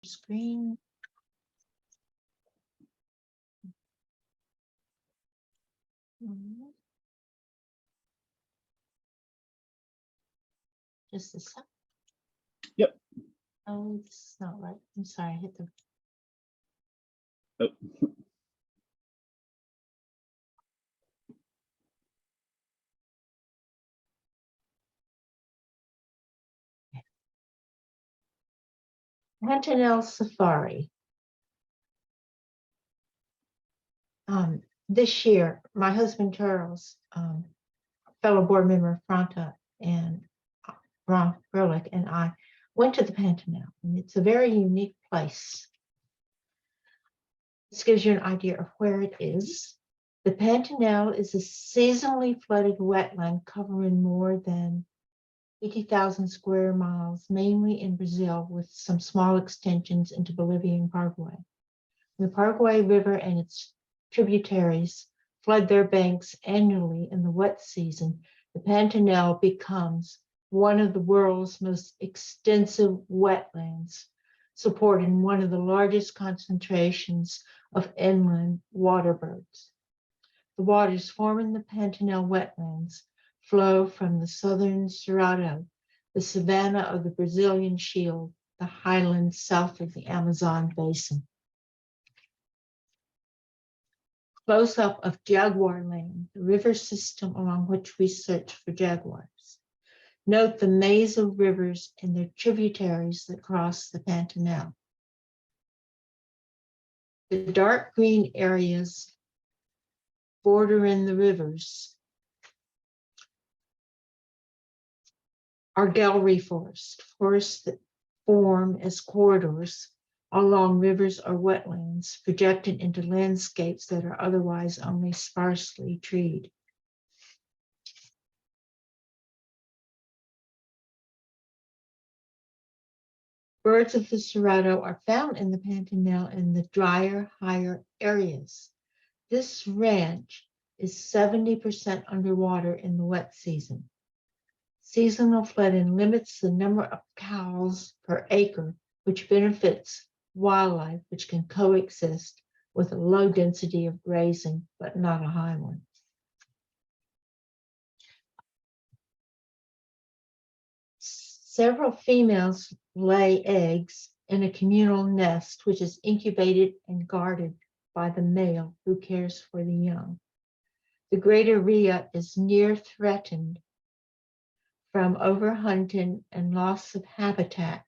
screen. Just a sec. Yep. Oh, this is not right. I'm sorry, I hit the. Oh. Pantanal Safari. This year, my husband Charles, fellow board member Franta and Ron Ehrlich and I went to the Pantanal, and it's a very unique place. This gives you an idea of where it is. The Pantanal is a seasonally flooded wetland covering more than 80,000 square miles, mainly in Brazil, with some small extensions into Bolivia and Paraguay. The Paraguay River and its tributaries flood their banks annually in the wet season. The Pantanal becomes one of the world's most extensive wetlands, supporting one of the largest concentrations of inland water birds. The waters forming the Pantanal wetlands flow from the southern Cerrado, the savanna of the Brazilian Shield, the highlands south of the Amazon basin. Close-up of Jaguar land, the river system along which we search for jaguars. Note the maze of rivers and their tributaries that cross the Pantanal. The dark green areas bordering the rivers are gallery forests that form as corridors along rivers or wetlands, projected into landscapes that are otherwise only sparsely treed. Birds of the Cerrado are found in the Pantanal in the drier, higher areas. This ranch is 70% underwater in the wet season. Seasonal flooding limits the number of cows per acre, which benefits wildlife, which can coexist with a low density of grazing, but not a high one. Several females lay eggs in a communal nest, which is incubated and guarded by the male who cares for the young. The greater rhea is near threatened from overhunting and loss of habitat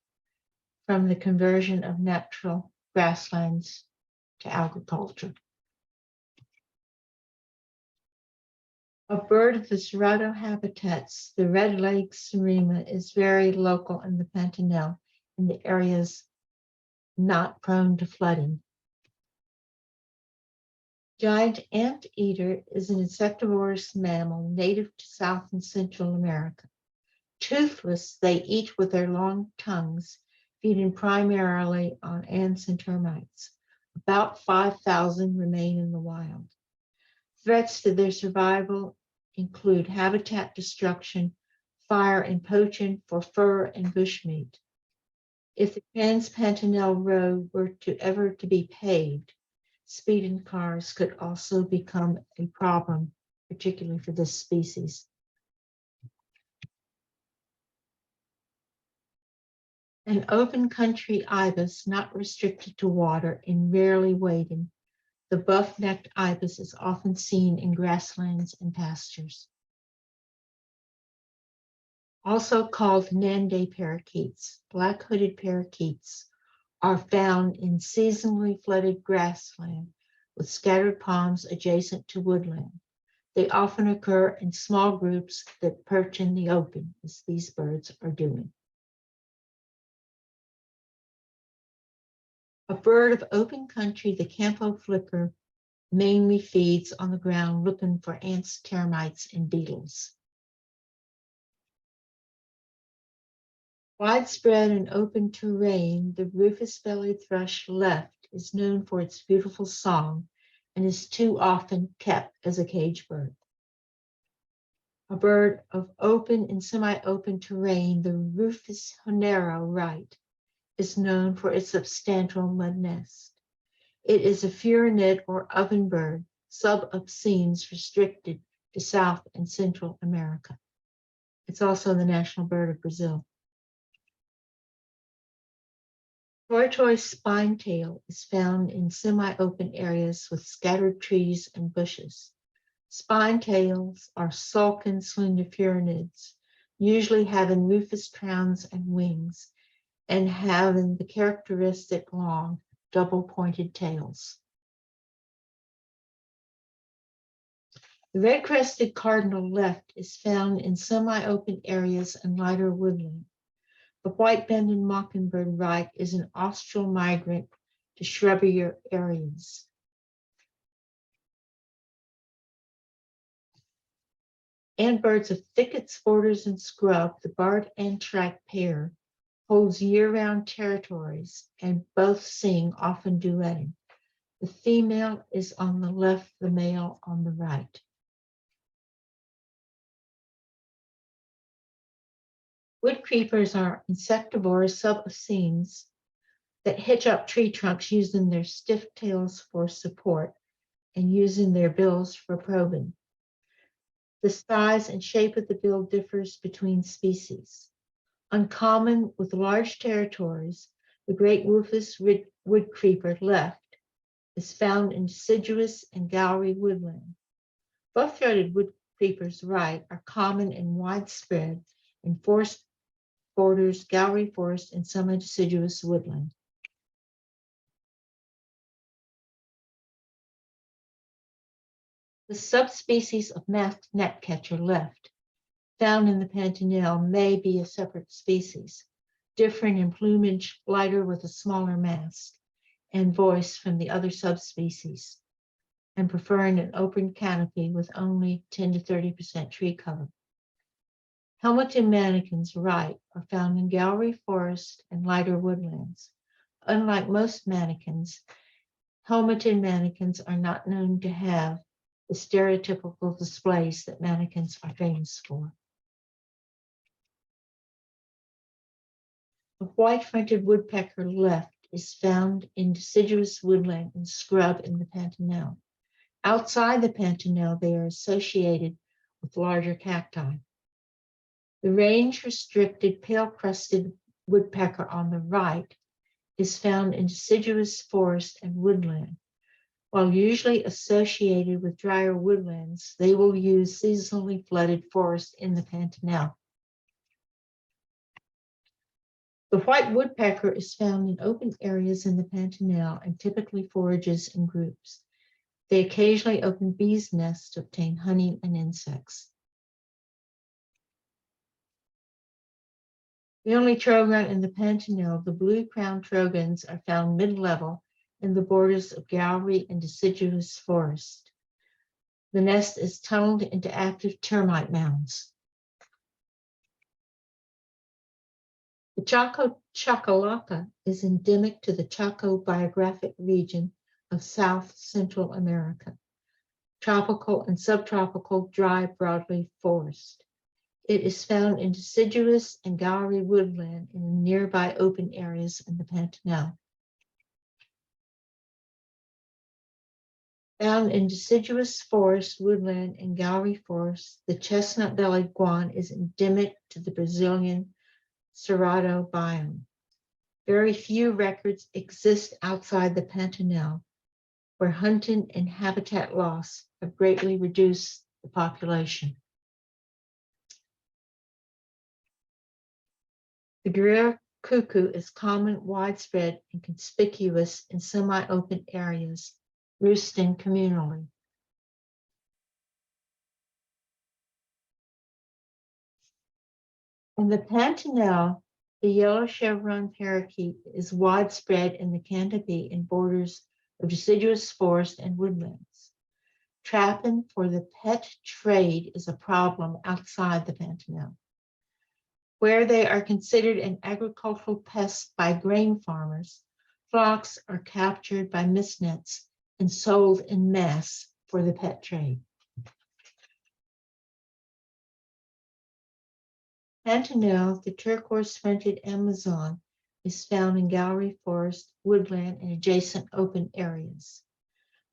from the conversion of natural grasslands to agriculture. A bird of the Cerrado habitats, the red-legged Surima, is very local in the Pantanal in the areas not prone to flooding. Giant anteater is an insectivorous mammal native to South and Central America. Toothless, they eat with their long tongues, feeding primarily on ants and termites. About 5,000 remain in the wild. Threats to their survival include habitat destruction, fire and poaching for fur and bushmeat. If the Trans-Pantanal Road were ever to be paved, speeding cars could also become a problem, particularly for this species. An open country ibis not restricted to water and rarely wading, the buff-necked ibis is often seen in grasslands and pastures. Also called Nande parakeets, black-hooded parakeets are found in seasonally flooded grassland with scattered palms adjacent to woodland. They often occur in small groups that perch in the open, as these birds are doing. A bird of open country, the Campo flicker, mainly feeds on the ground looking for ants, termites, and beetles. Widespread and open terrain, the rufous-bellied thrush left is known for its beautiful song and is too often kept as a cage bird. A bird of open and semi-open terrain, the rufous honero right, is known for its substantial mud nest. It is a furanid or oven bird, subobscenes restricted to South and Central America. It's also the national bird of Brazil. Tortoise spinetail is found in semi-open areas with scattered trees and bushes. Spinetails are sulcan slender furanids, usually having rufous crowns and wings, and having the characteristic long, double-pointed tails. The red-crested cardinal left is found in semi-open areas and lighter woodland. The white-banded mockingbird right is an austral migrant to shrubbier areas. And birds of thickets, borders, and scrub, the barred-antract pair holds year-round territories, and both sing, often duetting. The female is on the left, the male on the right. Wood creepers are insectivorous suboscenes that hitch up tree trunks using their stiff tails for support and using their bills for probing. The size and shape of the bill differs between species. Uncommon with large territories, the great rufous wood creeper left is found in deciduous and gallery woodland. Buff-throated wood creepers right are common and widespread in forest borders, gallery forest, and semi-deciduous woodland. The subspecies of masked gnatcatcher left, found in the Pantanal, may be a separate species, differing in plumage, lighter with a smaller mask and voice from the other subspecies, and preferring an open canopy with only 10 to 30% tree cover. Helmeted manakins right are found in gallery forest and lighter woodlands. Unlike most manakins, helmeted manakins are not known to have the stereotypical displays that manakins are famous for. The white-fronted woodpecker left is found in deciduous woodland and scrub in the Pantanal. Outside the Pantanal, they are associated with larger cacti. The range-restricted pale-crested woodpecker on the right is found in deciduous forest and woodland. While usually associated with drier woodlands, they will use seasonally flooded forest in the Pantanal. The white woodpecker is found in open areas in the Pantanal and typically forages in groups. They occasionally open bees' nests to obtain honey and insects. The only trogon in the Pantanal, the blue-crowned trogons, are found mid-level in the borders of gallery and deciduous forest. The nest is tunneled into active termite mounds. The Chaco chacalaca is endemic to the Chaco biographic region of South Central America, tropical and subtropical dry broadleaf forest. It is found in deciduous and gallery woodland in nearby open areas in the Pantanal. Found in deciduous forest, woodland, and gallery forest, the chestnut-bellied guan is endemic to the Brazilian Cerrado biome. Very few records exist outside the Pantanal, where hunting and habitat loss have greatly reduced the population. The guerrero cuckoo is common, widespread, and conspicuous in semi-open areas, roosting communally. In the Pantanal, the yellow chevron parakeet is widespread in the canopy and borders of deciduous forest and woodlands. Trapping for the pet trade is a problem outside the Pantanal. Where they are considered an agricultural pest by grain farmers, flocks are captured by mist nets and sold in mass for the pet trade. Pantanal, the turquoise-fronted Amazon, is found in gallery forest, woodland, and adjacent open areas.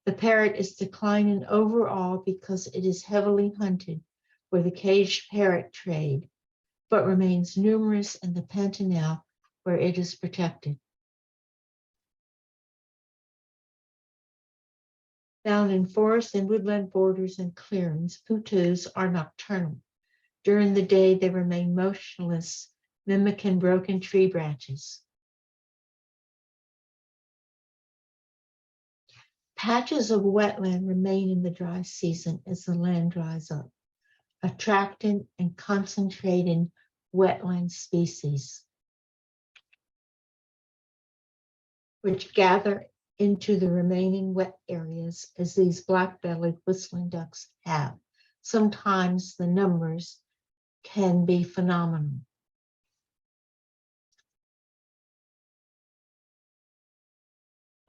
The parrot is declining overall because it is heavily hunted for the caged parrot trade, but remains numerous in the Pantanal where it is protected. Found in forest and woodland borders and clearings, putus are nocturnal. During the day, they remain motionless, mimicking broken tree branches. Patches of wetland remain in the dry season as the land dries up, attracting and concentrating wetland species, which gather into the remaining wet areas as these black-bellied whistling ducks have. Sometimes the numbers can be phenomenal.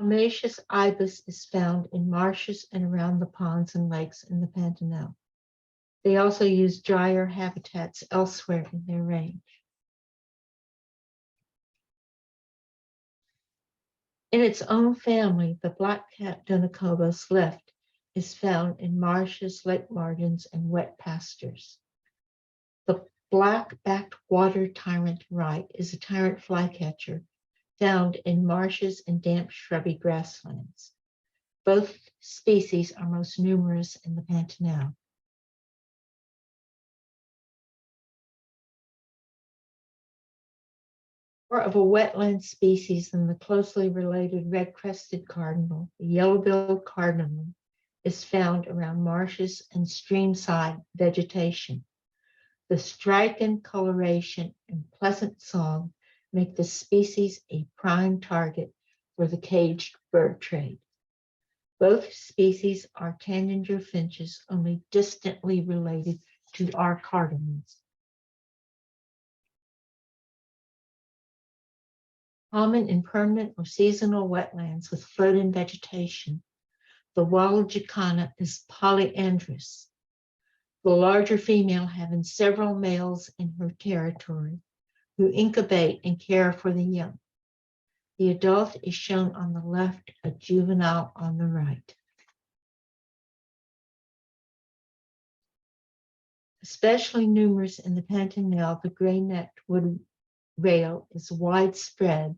Herbaceous ibis is found in marshes and around the ponds and lakes in the Pantanal. They also use drier habitats elsewhere in their range. In its own family, the black-capped Dunacobos left is found in marshes, lake margins, and wet pastures. The black-backed water tyrant right is a tyrant flycatcher found in marshes and damp shrubby grasslands. Both species are most numerous in the Pantanal. More of a wetland species than the closely related red-crested cardinal, the yellow-billed cardinal is found around marshes and streamside vegetation. The striking coloration and pleasant song make the species a prime target for the caged bird trade. Both species are tanager finches, only distantly related to our cardinals. Common in permanent or seasonal wetlands with floating vegetation, the wild jacana is polyandrous, the larger female having several males in her territory who incubate and care for the young. The adult is shown on the left, a juvenile on the right. Especially numerous in the Pantanal, the gray-necked wood rail is widespread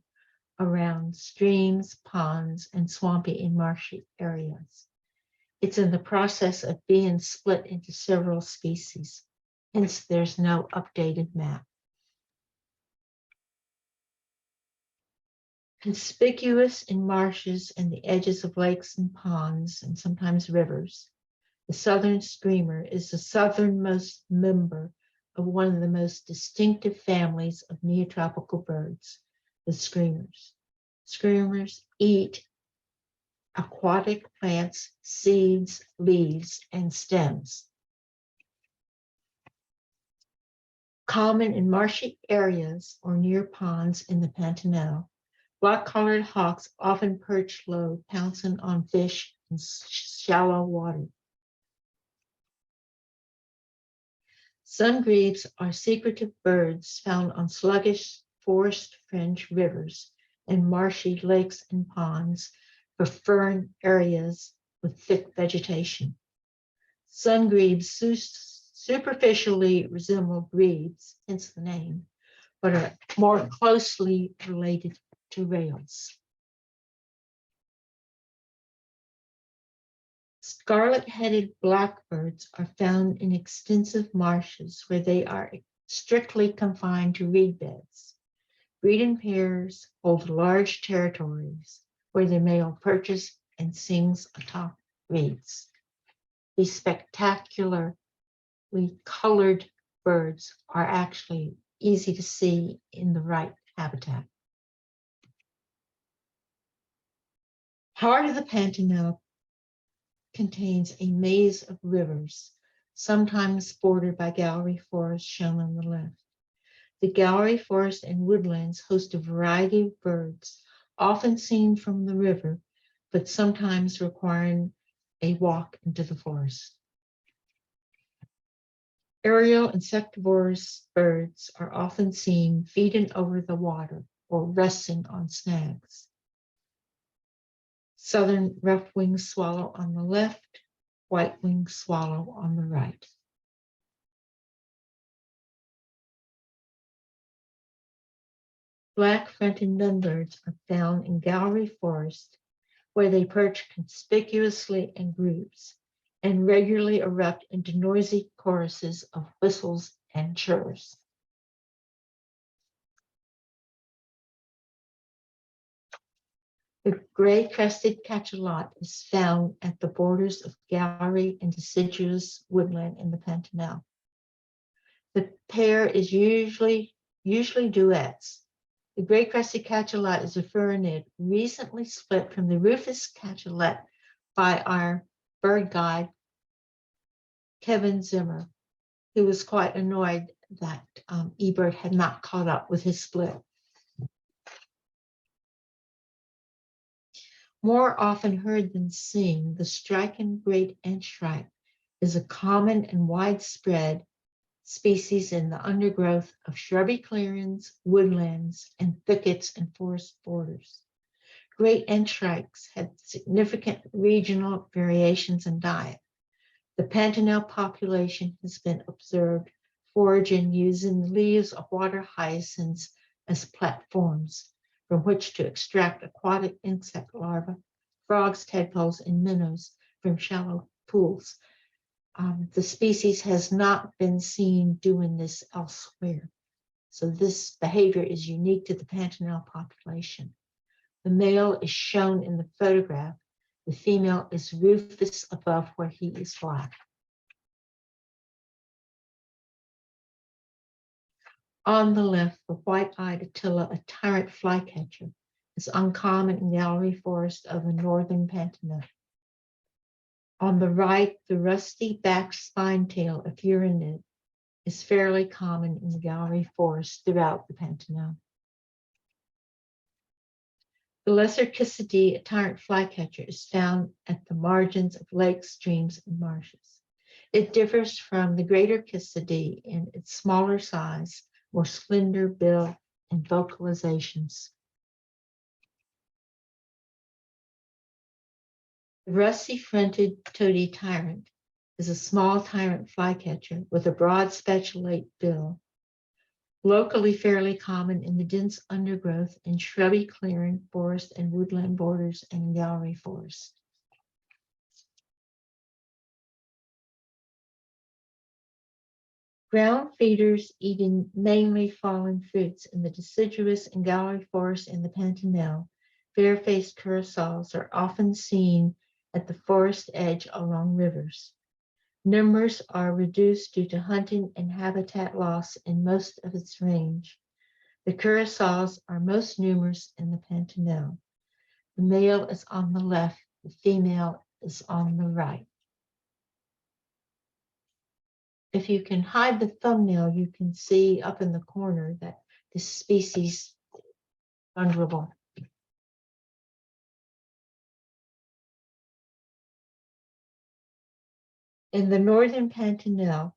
around streams, ponds, and swampy and marshy areas. It's in the process of being split into several species, hence there's no updated map. Conspicuous in marshes and the edges of lakes and ponds, and sometimes rivers, the southern screamer is the southernmost member of one of the most distinctive families of neotropical birds, the screamers. Screamers eat aquatic plants, seeds, leaves, and stems. Common in marshy areas or near ponds in the Pantanal, black-collared hawks often perch low, pouncing on fish in shallow water. Sungrebes are secretive birds found on sluggish forest-fringed rivers and marshy lakes and ponds, preferring areas with thick vegetation. Sungrebes superficially resemble grebes, hence the name, but are more closely related to rails. Scarlet-headed blackbirds are found in extensive marshes where they are strictly confined to reed beds. Breeding pairs hold large territories where the male perches and sings atop reeds. These spectacularly colored birds are actually easy to see in the right habitat. Part of the Pantanal contains a maze of rivers, sometimes bordered by gallery forest shown on the left. The gallery forest and woodlands host a variety of birds, often seen from the river, but sometimes requiring a walk into the forest. Aerial insectivorous birds are often seen feeding over the water, or resting on snags. Southern rough-winged swallow on the left, white-winged swallow on the right. Black-fronted nunbirds are found in gallery forest where they perch conspicuously in groups and regularly erupt into noisy choruses of whistles and chirrs. The gray-crested cachalot is found at the borders of gallery and deciduous woodland in the Pantanal. The pair is usually duets. The gray-crested cachalot is a furanid recently split from the rufous cachalot by our bird guide, Kevin Zimmer, who was quite annoyed that eBird had not caught up with his split. More often heard than seen, the striking great entripe is a common and widespread species in the undergrowth of shrubby clearings, woodlands, and thickets and forest borders. Great entripes have significant regional variations in diet. The Pantanal population has been observed foraging using the leaves of water hyacinths as platforms from which to extract aquatic insect larvae, frogs, tadpoles, and minnows from shallow pools. The species has not been seen doing this elsewhere. So this behavior is unique to the Pantanal population. The male is shown in the photograph. The female is rufous above where he is black. On the left, the white-eyed attila, a tyrant flycatcher, is uncommon in gallery forest of the northern Pantanal. On the right, the rusty-backed spine-tail, a furanid, is fairly common in the gallery forest throughout the Pantanal. The lesser Kissidae, a tyrant flycatcher, is found at the margins of lakes, streams, and marshes. It differs from the greater Kissidae in its smaller size, more slender bill, and vocalizations. The rusty-fronted toady tyrant is a small tyrant flycatcher with a broad spatulate bill, locally fairly common in the dense undergrowth in shrubby clearing, forest, and woodland borders and in gallery forest. Ground feeders eating mainly fallen fruits in the deciduous and gallery forest in the Pantanal, bare-faced curassows are often seen at the forest edge along rivers. Numbers are reduced due to hunting and habitat loss in most of its range. The curassows are most numerous in the Pantanal. The male is on the left, the female is on the right. If you can hide the thumbnail, you can see up in the corner that this species is vulnerable. In the northern Pantanal,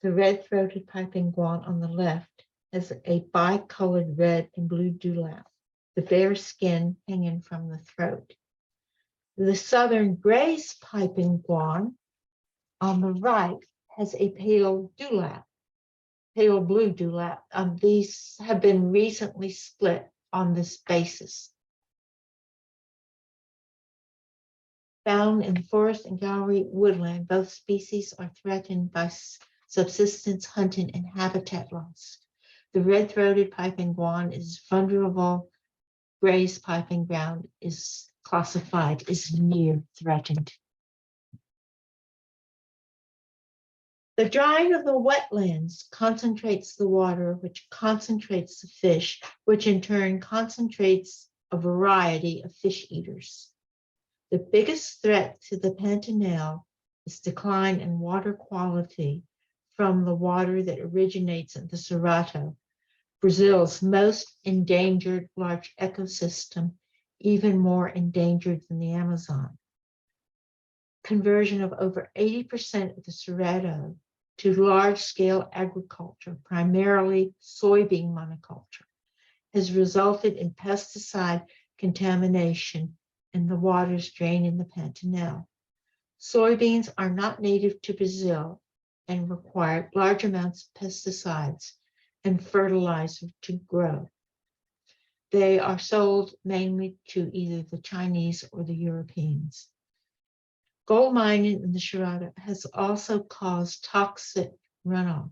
the red-throated piping guan on the left has a bicolored red and blue dewlap, the bare skin hanging from the throat. The southern gray piping guan on the right has a pale dewlap, pale blue dewlap. These have been recently split on this basis. Found in forest and gallery woodland, both species are threatened by subsistence hunting and habitat loss. The red-throated piping guan is vulnerable. Gray's piping ground is classified as near threatened. The drying of the wetlands concentrates the water, which concentrates the fish, which in turn concentrates a variety of fish eaters. The biggest threat to the Pantanal is decline in water quality from the water that originates in the Cerrado, Brazil's most endangered large ecosystem, even more endangered than the Amazon. Conversion of over 80% of the Cerrado to large-scale agriculture, primarily soybean monoculture, has resulted in pesticide contamination in the waters draining the Pantanal. Soybeans are not native to Brazil and require large amounts of pesticides and fertilizer to grow. They are sold mainly to either the Chinese or the Europeans. Gold mining in the Cerrado has also caused toxic runoff.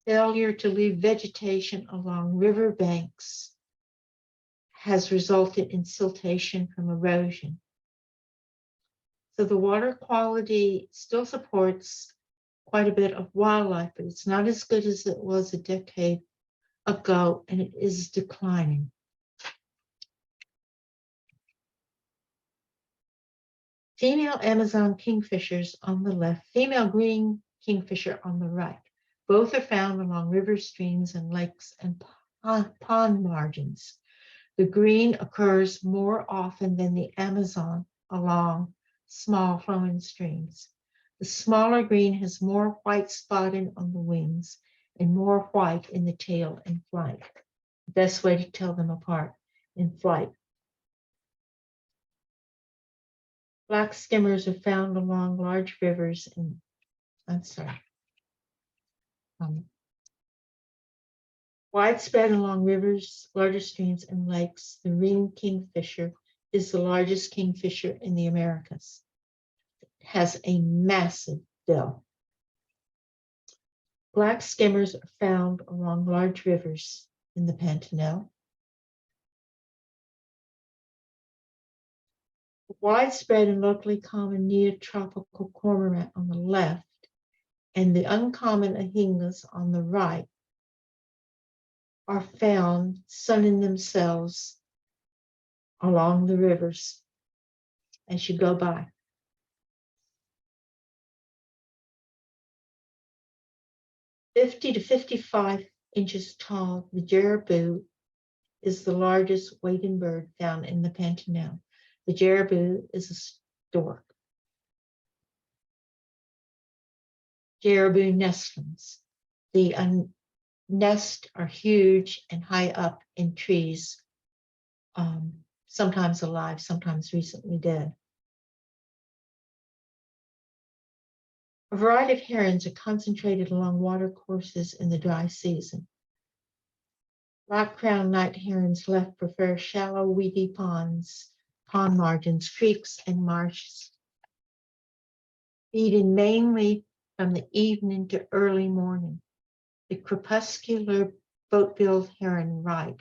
Failure to leave vegetation along river banks has resulted in siltation from erosion. So the water quality still supports quite a bit of wildlife, but it's not as good as it was a decade ago, and it is declining. Female Amazon kingfishers on the left, female green kingfisher on the right. Both are found along river streams and lakes and pond margins. The green occurs more often than the Amazon along small flowing streams. The smaller green has more white spotting on the wings and more white in the tail and flight. The best way to tell them apart in flight. Black skimmers are found along large rivers and, widespread along rivers, larger streams, and lakes. The ring kingfisher is the largest kingfisher in the Americas. It has a massive bill. Black skimmers are found along large rivers in the Pantanal. Widespread and locally common neotropical cormorant on the left and the uncommon ahingas on the right are found sunning themselves along the rivers as you go by. "50 to 55 inches tall, the jerboa is the largest wading bird found in the Pantanal. The jerboa is a stork. Jerboa nestlings. The nests are huge and high up in trees, sometimes alive, sometimes recently dead. A variety of herons are concentrated along water courses in the dry season. Black-crowned night herons left prefer shallow, weedy ponds, pond margins, creeks, and marshes. Feeding mainly from the evening to early morning. The crepuscular boat-billed heron right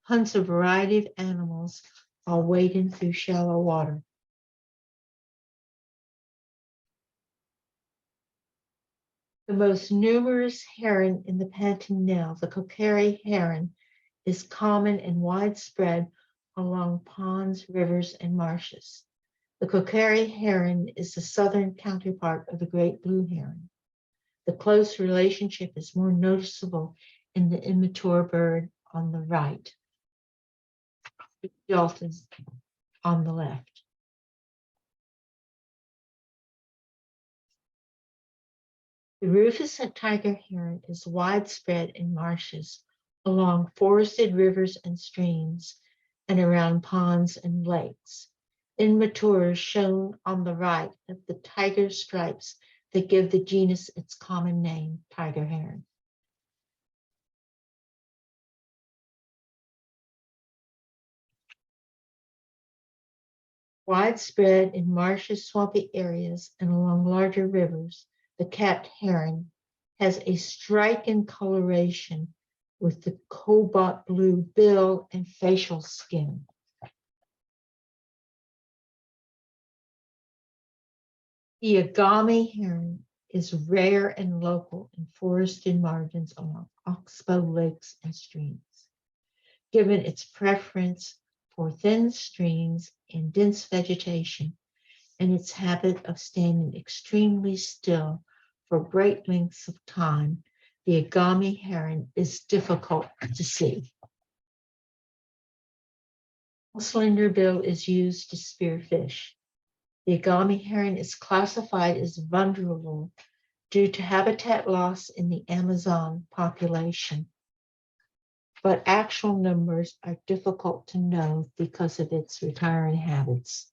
hunts a variety of animals while wading through shallow water. The most numerous heron in the Pantanal, the Coqueri heron, is common and widespread along ponds, rivers, and marshes. The Coqueri heron is the southern counterpart of the great blue heron. The close relationship is more noticeable in the immature bird on the right. The adult is on the left. The rufous tiger heron is widespread in marshes, along forested rivers and streams, and around ponds and lakes. Immature is shown on the right of the tiger stripes that give the genus its common name, tiger heron. Widespread in marshes, swampy areas, and along larger rivers, the capped heron has a striking coloration with the cobalt blue bill and facial skin. The agami heron is rare and local in forested margins along oxbow lakes and streams. Given its preference for thin streams and dense vegetation, and its habit of standing extremely still for great lengths of time, the agami heron is difficult to see. A slender bill is used to spear fish. The agami heron is classified as vulnerable due to habitat loss in the Amazon population. but actual numbers are difficult to know because of its retiring habits.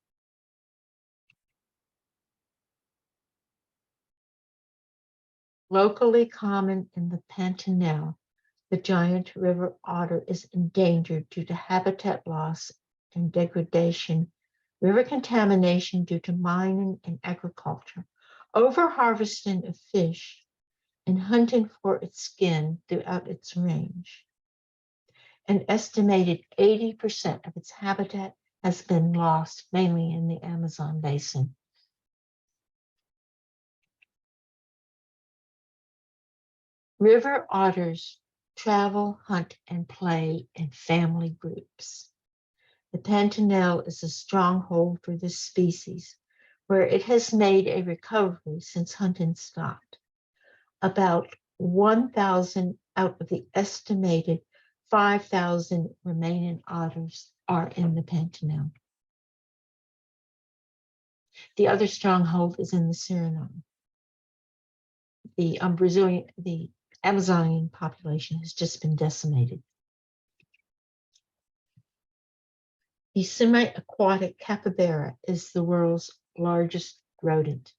Locally common in the Pantanal, the giant river otter is endangered due to habitat loss and degradation, river contamination due to mining and agriculture, overharvesting of fish, and hunting for its skin throughout its range. An estimated 80% of its habitat has been lost, mainly in the Amazon basin. River otters travel, hunt, and play in family groups. The Pantanal is a stronghold for this species, where it has made a recovery since hunting stopped. About 1,000 out of the estimated 5,000 remaining otters are in the Pantanal. The other stronghold is in the Suriname. The Amazonian population has just been decimated. The semi-aquatic capybara is the world's largest rodent.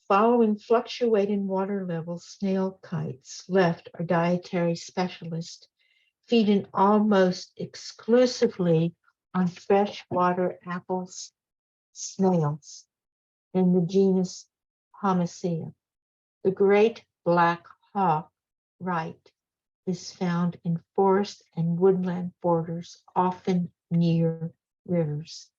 Following fluctuating water levels, snail kites left are dietary specialists, feeding almost exclusively on freshwater apples, snails, in the genus Homicea. The great black hawk right is found in forest and woodland borders, often near rivers.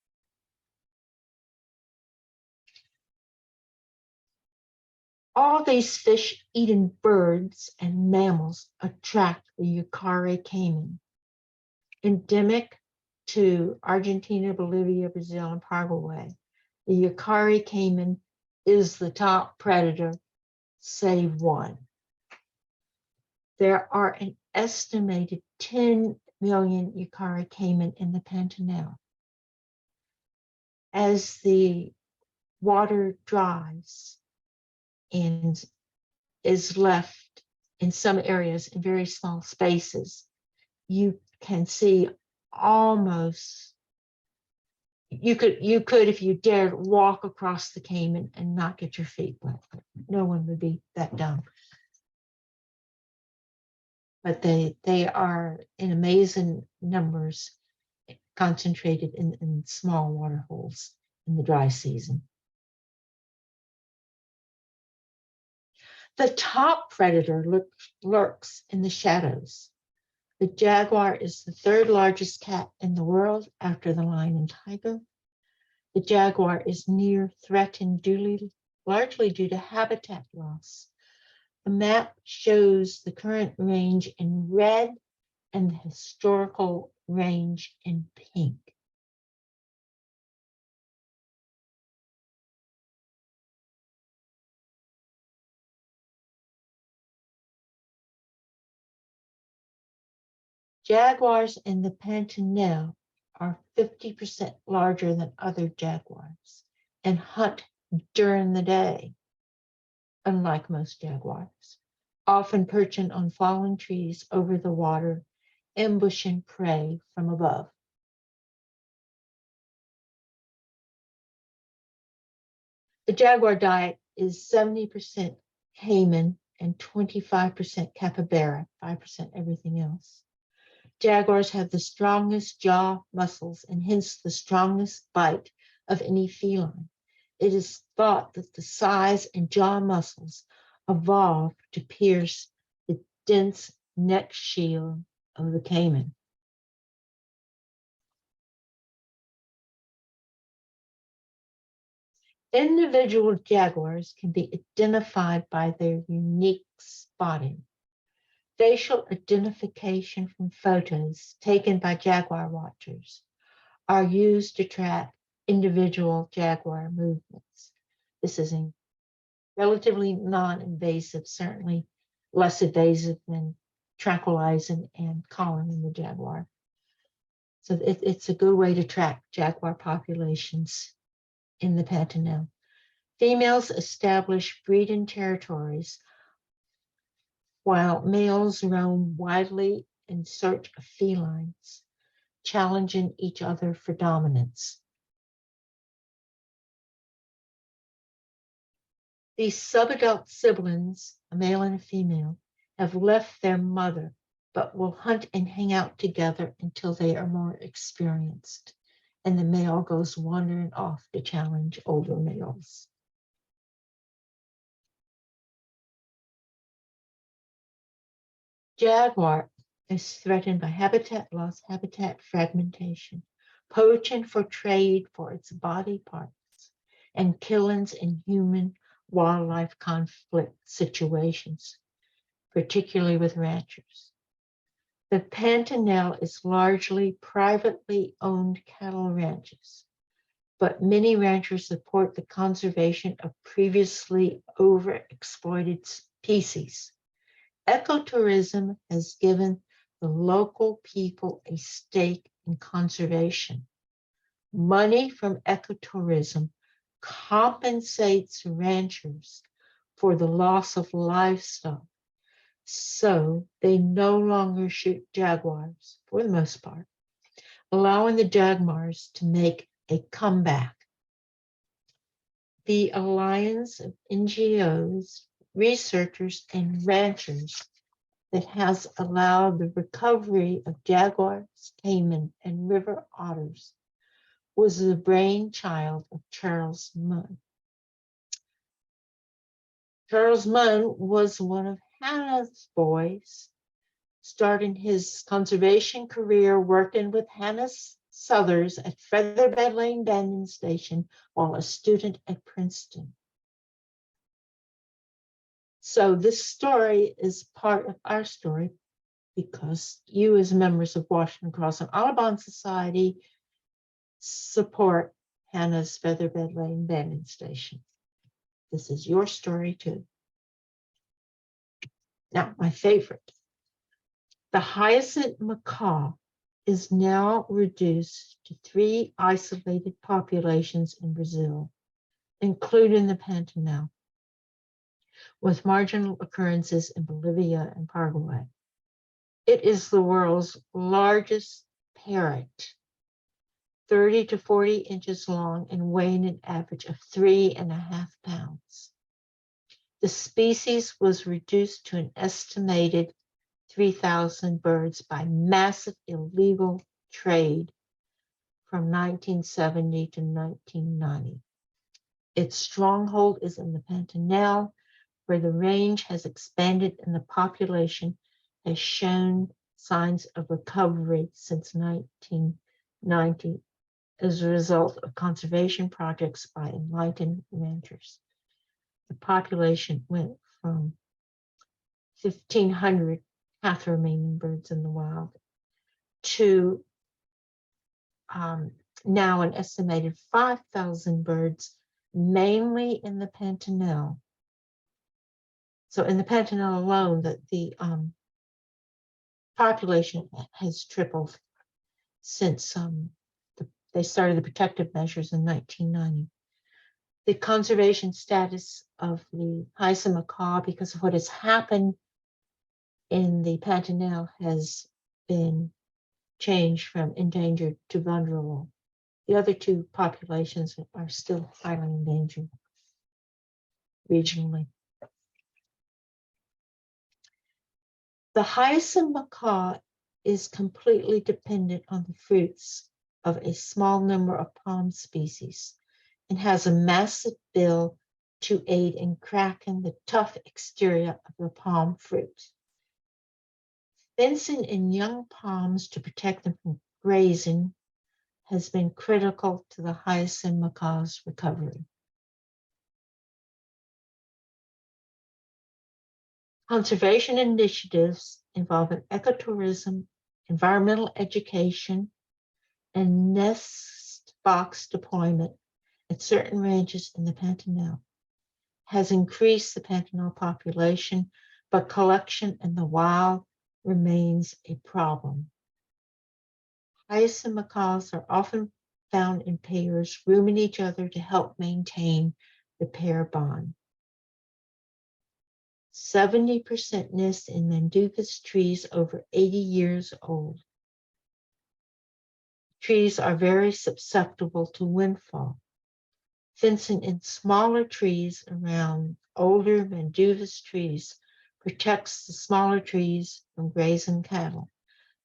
All these fish-eating birds and mammals attract the Yacare caiman. Endemic to Argentina, Bolivia, Brazil, and Paraguay, the Yacare caiman is the top predator, save one. There are an estimated 10 million Yacare caiman in the Pantanal. As the water dries and is left in some areas in very small spaces, you can see almost, you could if you dared walk across the caiman and not get your feet wet. No one would be that dumb. But they are in amazing numbers, concentrated in small water holes in the dry season. The top predator lurks in the shadows. The jaguar is the third largest cat in the world after the lion and tiger. The jaguar is near threatened largely due to habitat loss. The map shows the current range in red and the historical range in pink. Jaguars in the Pantanal are 50% larger than other jaguars and hunt during the day, unlike most jaguars, often perching on fallen trees over the water, ambushing prey from above. The jaguar diet is 70% caiman and 25% capybara, 5% everything else. Jaguars have the strongest jaw muscles and hence the strongest bite of any feline. It is thought that the size and jaw muscles evolved to pierce the dense neck shield of the caiman. Individual jaguars can be identified by their unique spotting. Facial identification from photos taken by jaguar watchers are used to track individual jaguar movements. This is relatively non-invasive, certainly less invasive than tranquilizing and collaring the jaguar. So it's a good way to track jaguar populations in the Pantanal. Females establish breeding territories while males roam widely in search of felines, challenging each other for dominance. These subadult siblings, a male and a female, have left their mother, but will hunt and hang out together until they are more experienced, and the male goes wandering off to challenge older males. Jaguar is threatened by habitat loss, habitat fragmentation, poaching for trade for its body parts, and killings in human-wildlife conflict situations, particularly with ranchers. The Pantanal is largely privately owned cattle ranches, but many ranchers support the conservation of previously overexploited species. Ecotourism has given the local people a stake in conservation. Money from ecotourism compensates ranchers for the loss of livestock, so they no longer shoot jaguars for the most part, allowing the jaguars to make a comeback. The alliance of NGOs, researchers, and ranchers that has allowed the recovery of jaguars, caiman, and river otters was the brainchild of Charles Munn. Charles Munn was one of Hannah's boys, starting his conservation career working with Hannah Southers at Featherbed Lane Banding Station while a student at Princeton. So this story is part of our story because you as members of Washington Cross and Audubon Society support Hannah's Featherbed Lane Banding Station. This is your story too. Now, my favorite. The Hyacinth Macaw is now reduced to 3 isolated populations in Brazil, including the Pantanal, with marginal occurrences in Bolivia and Paraguay. It is the world's largest parrot, 30 to 40 inches long and weighing an average of 3.5 pounds. The species was reduced to an estimated 3,000 birds by massive illegal trade from 1970 to 1990. Its stronghold is in the Pantanal, where the range has expanded and the population has shown signs of recovery since 1990 as a result of conservation projects by enlightened ranchers. The population went from 1,500 half remaining birds in the wild to now an estimated 5,000 birds, mainly in the Pantanal. So in the Pantanal alone, the population has tripled since they started the protective measures in 1990. The conservation status of the Hyacinth Macaw, because of what has happened in the Pantanal, has been changed from endangered to vulnerable. The other 2 populations are still highly endangered regionally. The Hyacinth Macaw is completely dependent on the fruits of a small number of palm species and has a massive bill to aid in cracking the tough exterior of the palm fruit. Fencing in young palms to protect them from grazing has been critical to the Hyacinth Macaw's recovery. Conservation initiatives involving ecotourism, environmental education, and nest box deployment at certain ranches in the Pantanal has increased the Pantanal population, but collection in the wild remains a problem. Hyacinth macaws are often found in pairs, rooming each other to help maintain the pair bond. 70% nest in Manduvus trees over 80 years old. Trees are very susceptible to windfall. Fencing in smaller trees around older Manduvus trees protects the smaller trees from grazing cattle.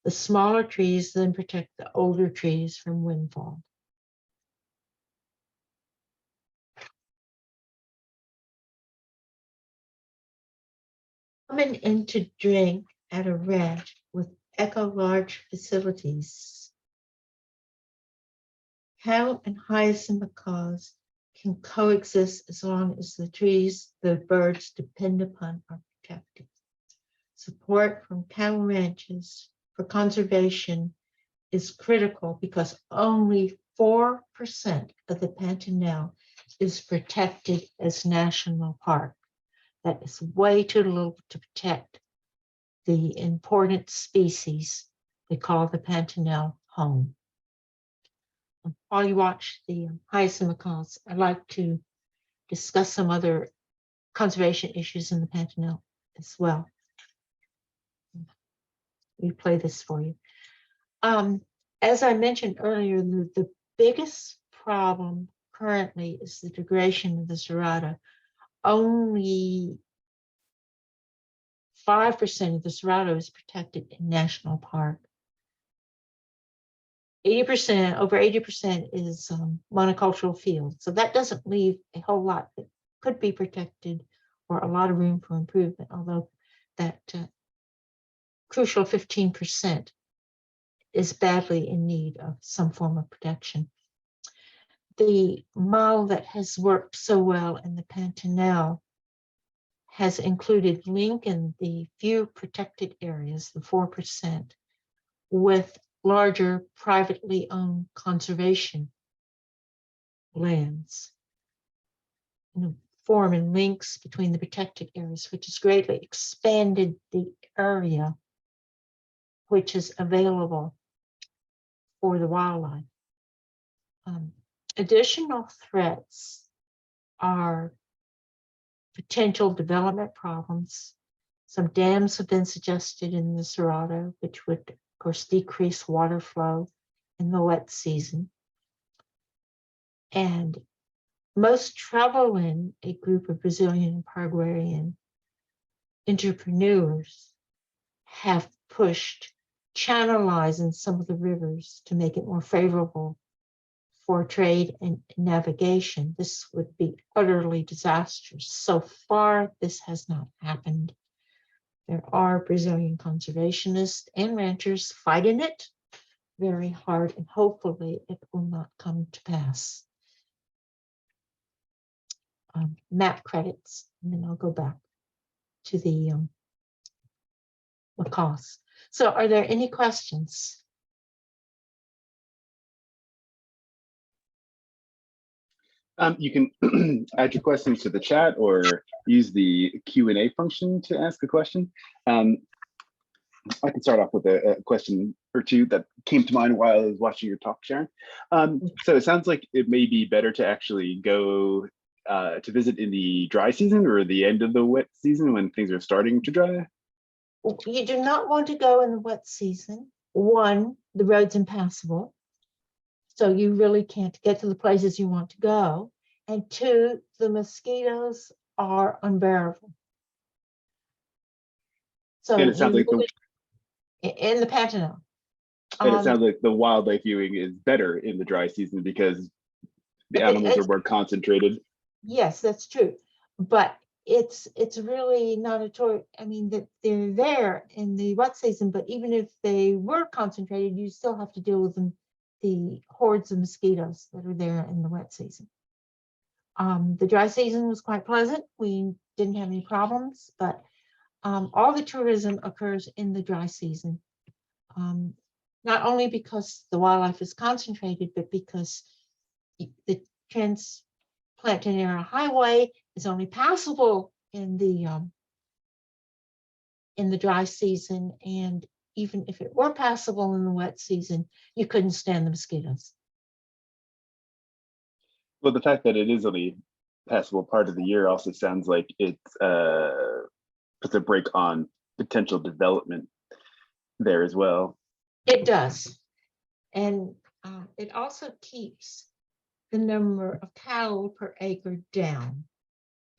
The smaller trees then protect the older trees from windfall. Coming in to drink at a ranch with eco-large facilities. Cattle and hyacinth macaws can coexist as long as the trees the birds depend upon are protected. Support from cattle ranches for conservation is critical because only 4% of the Pantanal is protected as national park. That is way too little to protect the important species they call the Pantanal home. While you watch the hyacinth macaws, I'd like to discuss some other conservation issues in the Pantanal as well. We play this for you. As I mentioned earlier, the biggest problem currently is the degradation of the cerrado. Only 5% of the cerrado is protected in national park. 80%, over 80% is monocultural field. So that doesn't leave a whole lot that could be protected or a lot of room for improvement, although that crucial 15% is badly in need of some form of protection. The model that has worked so well in the Pantanal has included linking the few protected areas, the 4%, with larger privately owned conservation lands, forming links between the protected areas, which has greatly expanded the area which is available for the wildlife. Additional threats are potential development problems. Some dams have been suggested in the cerrado, which would, of course, decrease water flow in the wet season. And most traveling, a group of Brazilian and Paraguayan entrepreneurs have pushed channelizing some of the rivers to make it more favorable for trade and navigation. This would be utterly disastrous. So far, this has not happened. There are Brazilian conservationists and ranchers fighting it very hard, and hopefully it will not come to pass. Map credits, and then I'll go back to the macaws. So are there any questions? You can add your questions to the chat or use the Q&A function to ask a question. I can start off with a question or two that came to mind while I was watching your talk, Sharyn. So it sounds like it may be better to actually go to visit in the dry season or the end of the wet season when things are starting to dry. You do not want to go in the wet season. One, the road's impassable, so you really can't get to the places you want to go. And two, the mosquitoes are unbearable. So And it sounds like in the Pantanal. And it sounds like the wildlife viewing is better in the dry season because the animals are more concentrated. Yes, that's true. But it's really not a choice. I mean, that they're there in the wet season, but even if they were concentrated, you still have to deal with them, the hordes of mosquitoes that are there in the wet season. The dry season was quite pleasant. We didn't have any problems, but all the tourism occurs in the dry season. Not only because the wildlife is concentrated, but because the Trans-Pantanal Highway is only passable in the dry season, and even if it were passable in the wet season, you couldn't stand the mosquitoes. Well, the fact that it is only passable part of the year also sounds like it puts a brake on potential development there as well. It does. And it also keeps the number of cattle per acre down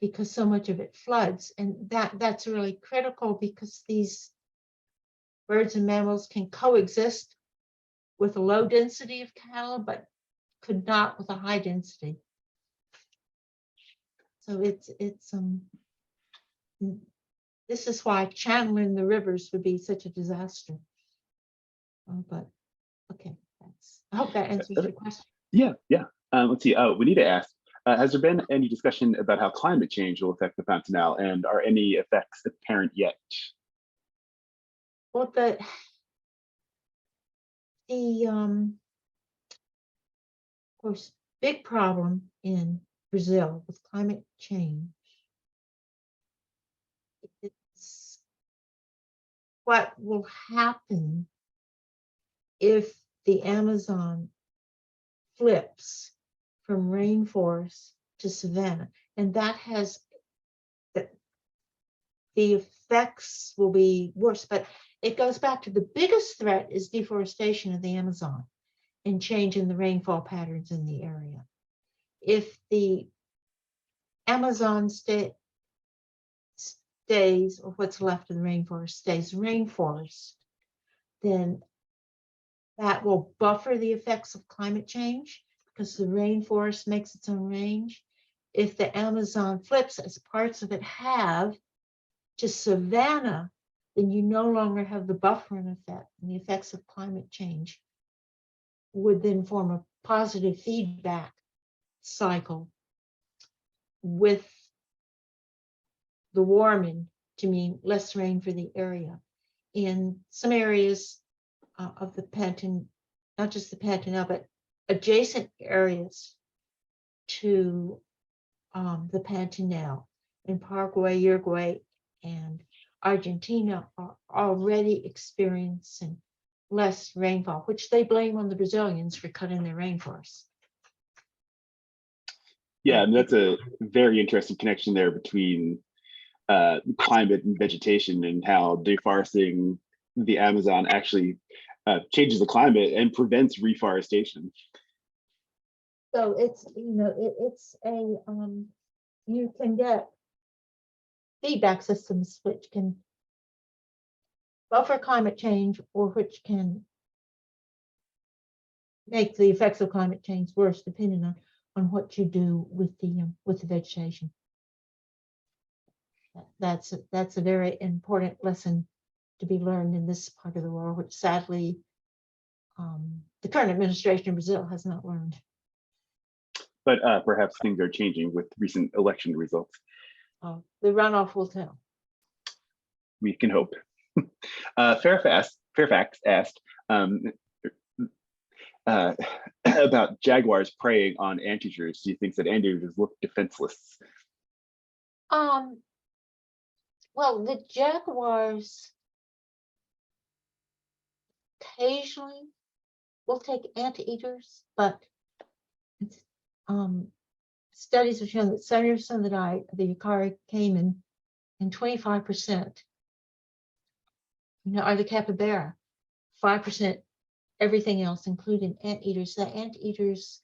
because so much of it floods. And that's really critical because these birds and mammals can coexist with a low density of cattle, but could not with a high density. So this is why channeling the rivers would be such a disaster. But okay, I hope that answers your question. Yeah. Let's see. Oh, we need to ask, has there been any discussion about how climate change will affect the Pantanal, and are any effects apparent yet? Well, the of course, big problem in Brazil with climate change. It's what will happen if the Amazon flips from rainforest to savanna, and that has the effects will be worse. But it goes back to the biggest threat is deforestation of the Amazon and change in the rainfall patterns in the area. If the Amazon stays, or what's left of the rainforest stays rainforest, then that will buffer the effects of climate change because the rainforest makes its own range. If the Amazon flips, as parts of it have, to savanna, then you no longer have the buffering effect, and the effects of climate change would then form a positive feedback cycle with the warming to mean less rain for the area. In some areas of the Pantanal, not just the Pantanal, but adjacent areas to the Pantanal in Paraguay, Uruguay, and Argentina are already experiencing less rainfall, which they blame on the Brazilians for cutting their rainforests. Yeah, and that's a very interesting connection there between climate and vegetation, and how deforesting the Amazon actually changes the climate and prevents reforestation. So it's, it's a, you can get feedback systems which can buffer climate change or which can make the effects of climate change worse, depending on what you do with the vegetation. That's a very important lesson to be learned in this part of the world, which sadly the current administration in Brazil has not learned. But perhaps things are changing with recent election results. The runoff will tell. We can hope. Fairfax asked about jaguars preying on anteaters. Do you think that anteaters look defenseless? Well, the jaguars occasionally will take anteaters, but studies have shown that 70% of the Yacari came in, and 25% are the capybara, 5% everything else, including anteaters. The anteaters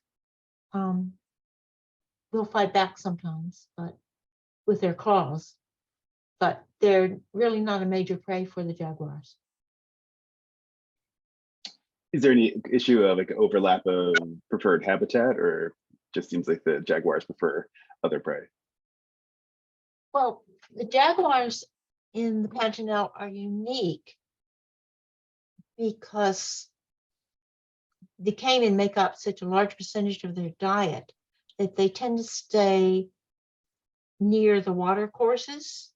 will fight back sometimes, but with their claws, but they're really not a major prey for the jaguars. Is there any issue of like overlap of preferred habitat, or just seems like the jaguars prefer other prey? Well, the jaguars in the Pantanal are unique because the caiman make up such a large percentage of their diet that they tend to stay near the water courses,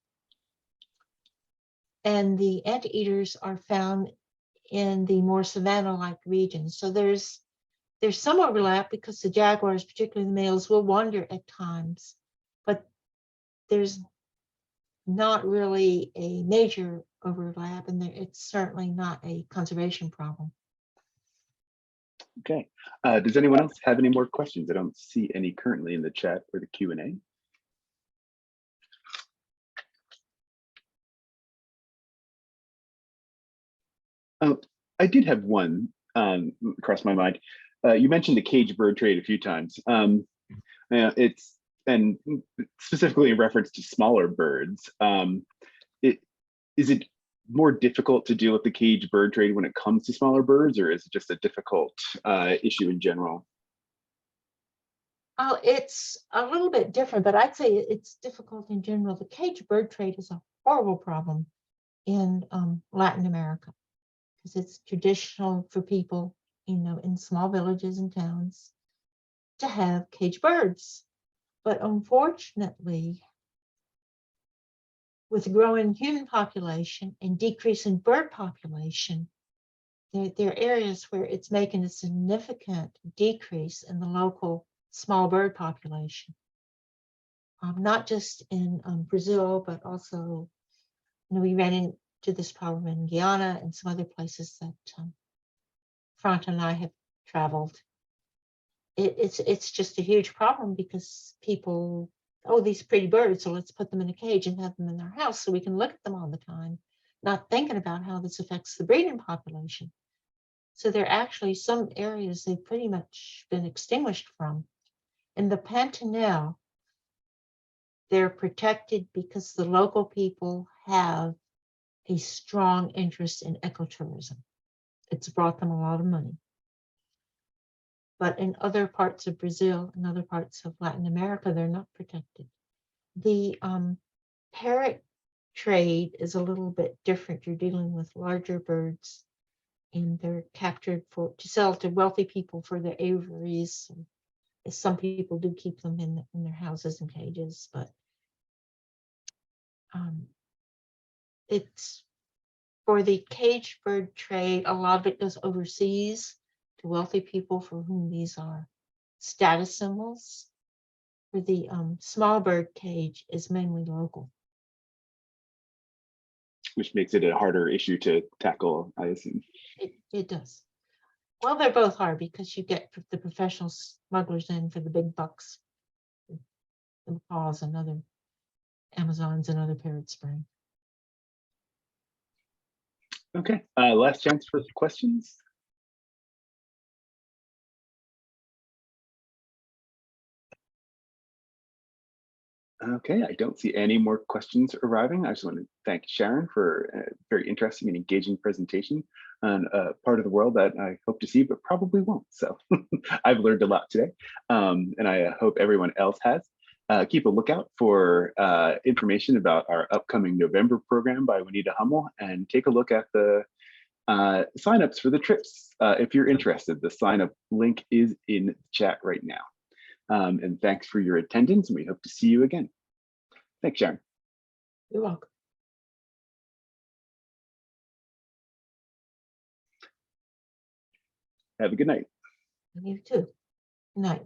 and the anteaters are found in the more savanna-like regions. So there's some overlap because the jaguars, particularly the males, will wander at times, but there's not really a major overlap, and it's certainly not a conservation problem. Okay. Does anyone else have any more questions? I don't see any currently in the chat or the Q&A. I did have one cross my mind. You mentioned the cage bird trade a few times. It's and specifically in reference to smaller birds. Is it more difficult to deal with the cage bird trade when it comes to smaller birds, or is it just a difficult issue in general? Oh, it's a little bit different, but I'd say it's difficult in general. The cage bird trade is a horrible problem in Latin America because it's traditional for people, in small villages and towns to have cage birds. But unfortunately, with growing human population and decrease in bird population, there are areas where it's making a significant decrease in the local small bird population. Not just in Brazil, but also, we ran into this problem in Guyana and some other places that Front and I have traveled. It's just a huge problem because people, oh, these pretty birds, so let's put them in a cage and have them in our house so we can look at them all the time, not thinking about how this affects the breeding population. So there are actually some areas they've pretty much been extinguished from. In the Pantanal, they're protected because the local people have a strong interest in ecotourism. It's brought them a lot of money. But in other parts of Brazil and other parts of Latin America, they're not protected. The parrot trade is a little bit different. You're dealing with larger birds, and they're captured to sell to wealthy people for their aviaries. Some people do keep them in their houses and cages, but it's for the cage bird trade. A lot of it goes overseas to wealthy people for whom these are status symbols. For the small bird cage is mainly local. Which makes it a harder issue to tackle, I assume. It does. Well, they're both hard because you get the professional smugglers in for the big bucks, the macaws and other Amazons and other parrots spring. Okay, last chance for questions. Okay, I don't see any more questions arriving. I just want to thank Sharyn for a very interesting and engaging presentation on a part of the world that I hope to see, but probably won't. So I've learned a lot today, and I hope everyone else has. Keep a lookout for information about our upcoming November program by Juanita Hummel, and take a look at the signups for the trips. If you're interested, the sign up link is in the chat right now. And thanks for your attendance, and we hope to see you again. Thanks, Sharyn. You're welcome. Have a good night. And you too. Good night.